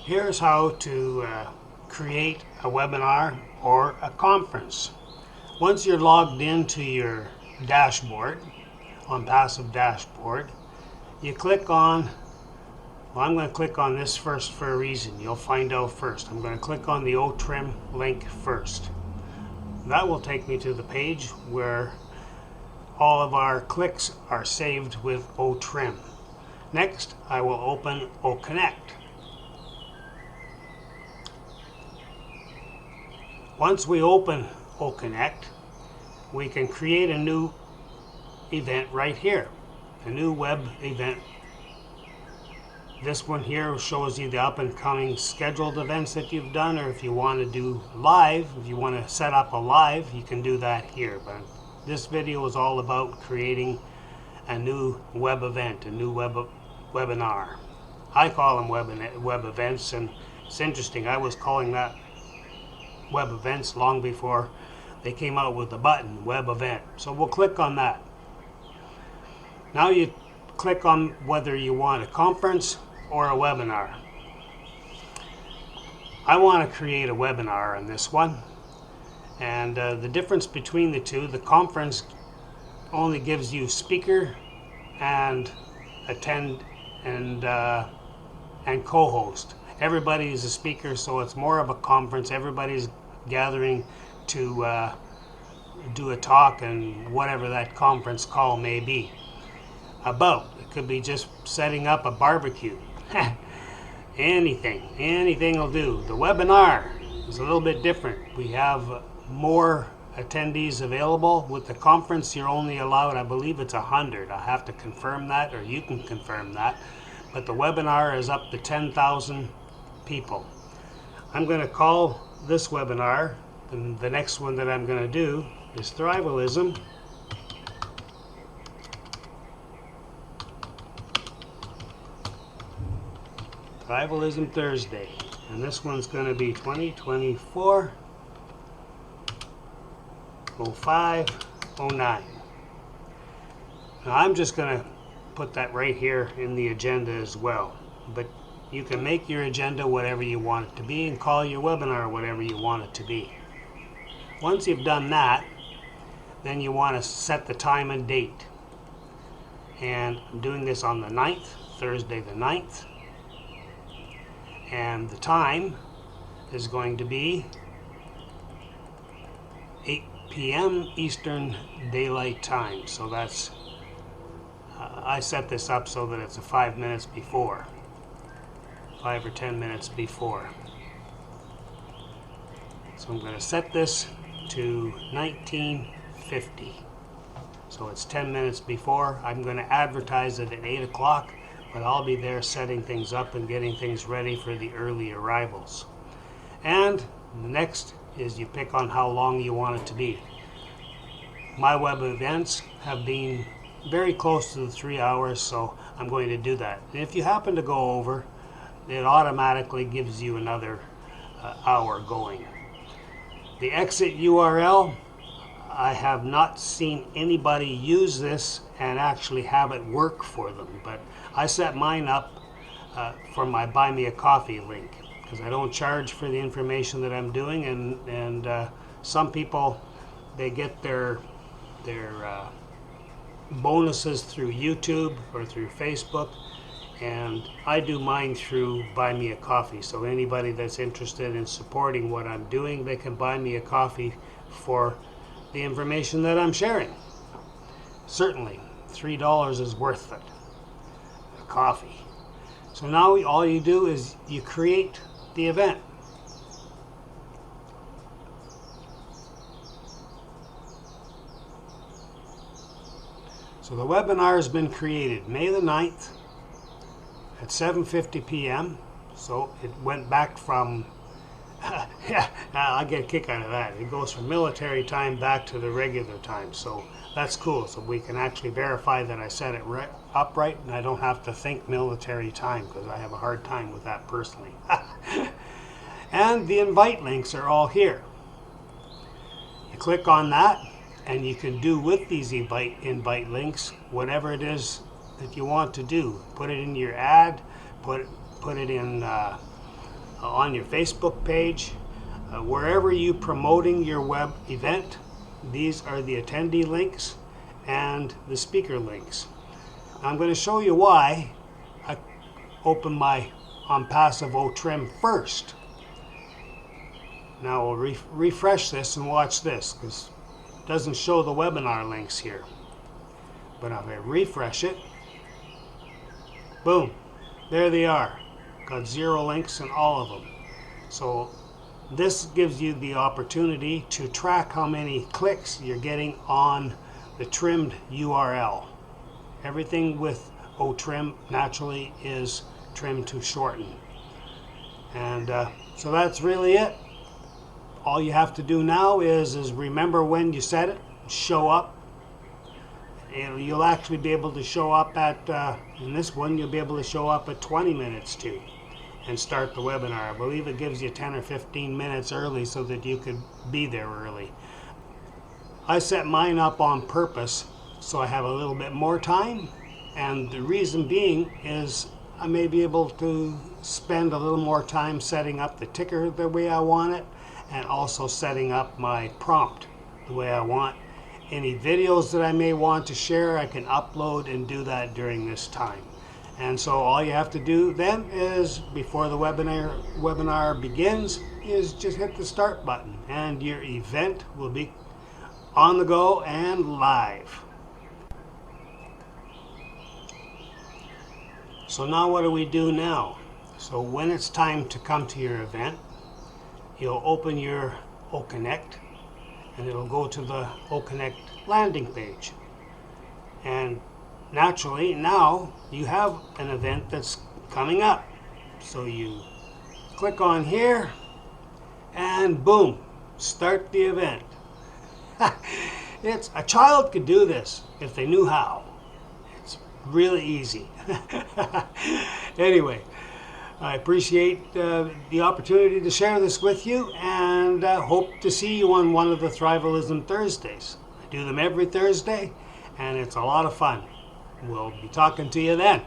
Here's how to create a webinar or a conference. Once you're logged into your dashboard, Onpassive dashboard, you click on, well, I'm going to click on this first for a reason. You'll find out first. I'm going to click on the 𝓘𝓷𝓽𝓻𝓸𝓭𝓾 link first. That will take me to the page where all of our clicks are saved with 𝓘𝓷𝓽. Next, I will open Oconnect. Once we open Oconnect, we can create a new event right here, a new web event. This one here shows you the up and coming scheduled events that you've done, or if you want to do live, if you want to set up a live, you can do that here. But this video is all about creating a new web event, a new webinar. I call them web events, and it's interesting. I was calling that web events long before they came out with the button web event. So we'll click on that. Now you click on whether you want a conference or a webinar. I want to create a webinar on this one, and the difference between the two, the conference only gives you speaker and attend and co-host. Everybody is a speaker, so it's more of a conference. Everybody's gathering to do a talk and whatever that conference call may be about. It could be just setting up a barbecue. Anything will do. The webinar is a little bit different. We have more attendees available. With the conference, you're only allowed, I believe it's 100. I have to confirm that, or you can confirm that. But the webinar is up to 10,000 people. I'm going to call this webinar, and the next one that I'm going to do is Thrivalism Thursday, and this one's going to be 2024 0509. Now I'm just going to put that right here in the agenda as well, but you can make your agenda whatever you want it to be and call your webinar whatever you want it to be. Once you've done that, then you want to set the time and date. And I'm doing this on the 9th, Thursday the 9th. And the time is going to be 8 p.m. Eastern Daylight Time. So that's, I set this up so that it's 5 minutes before. 5 or 10 minutes before. So I'm going to set this to 1950. So it's 10 minutes before. I'm going to advertise it at 8 o'clock, but I'll be there setting things up and getting things ready for the early arrivals. And the next is you pick on how long you want it to be. My web events have been very close to the 3 hours, so I'm going to do that. And if you happen to go over, it automatically gives you another hour going. The exit URL, I have not seen anybody use this and actually have it work for them, but I set mine up for my Buy Me a Coffee link, because I don't charge for the information that I'm doing, and some people, they get their bonuses through YouTube or through Facebook, and I do mine through Buy Me a Coffee. So anybody that's interested in supporting what I'm doing, they can buy me a coffee for the information that I'm sharing. Certainly, $3 is worth it. A coffee. So now all you do is you create the event. So the webinar has been created May the 9th at 7:50 p.m. So it went back from, yeah, I get a kick out of that. It goes from military time back to the regular time. So that's cool. So we can actually verify that I set it upright, and I don't have to think military time, because I have a hard time with that personally. And the invite links are all here. You click on that, and you can do with these invite links whatever it is that you want to do. Put it in your ad, put it in on your Facebook page, wherever you promoting your web event. These are the attendee links and the speaker links. I'm going to show you why I open my Onpassive 𝓘𝓷𝓽𝓻𝓸𝓭𝓾𝓬𝓮 first. Now we'll refresh this and watch this, because it doesn't show the webinar links here. But if I refresh it, boom, there they are. Got 0 links in all of them. So this gives you the opportunity to track how many clicks you're getting on the trimmed URL. Everything with 𝓘𝓷 naturally is trimmed to shorten. And so that's really it. All you have to do now is remember when you set it, show up. You'll actually be able to show up at, in this one, you'll be able to show up at 20 minutes to and start the webinar. I believe it gives you 10 or 15 minutes early so that you could be there early. I set mine up on purpose so I have a little bit more time, and the reason being is I may be able to spend a little more time setting up the ticker the way I want it, and also setting up my prompt the way I want. Any videos that I may want to share, I can upload and do that during this time. And so all you have to do then is, before the webinar begins, is just hit the start button and your event will be on the go and live. So now what do we do now? So when it's time to come to your event, you'll open your Oconnect and it'll go to the Oconnect landing page. And naturally now you have an event that's coming up. So you click on here and boom, start the event. A child could do this if they knew how. It's really easy. Anyway, I appreciate the opportunity to share this with you, and hope to see you on one of the Thrivalism Thursdays. I do them every Thursday, and it's a lot of fun. We'll be talking to you then.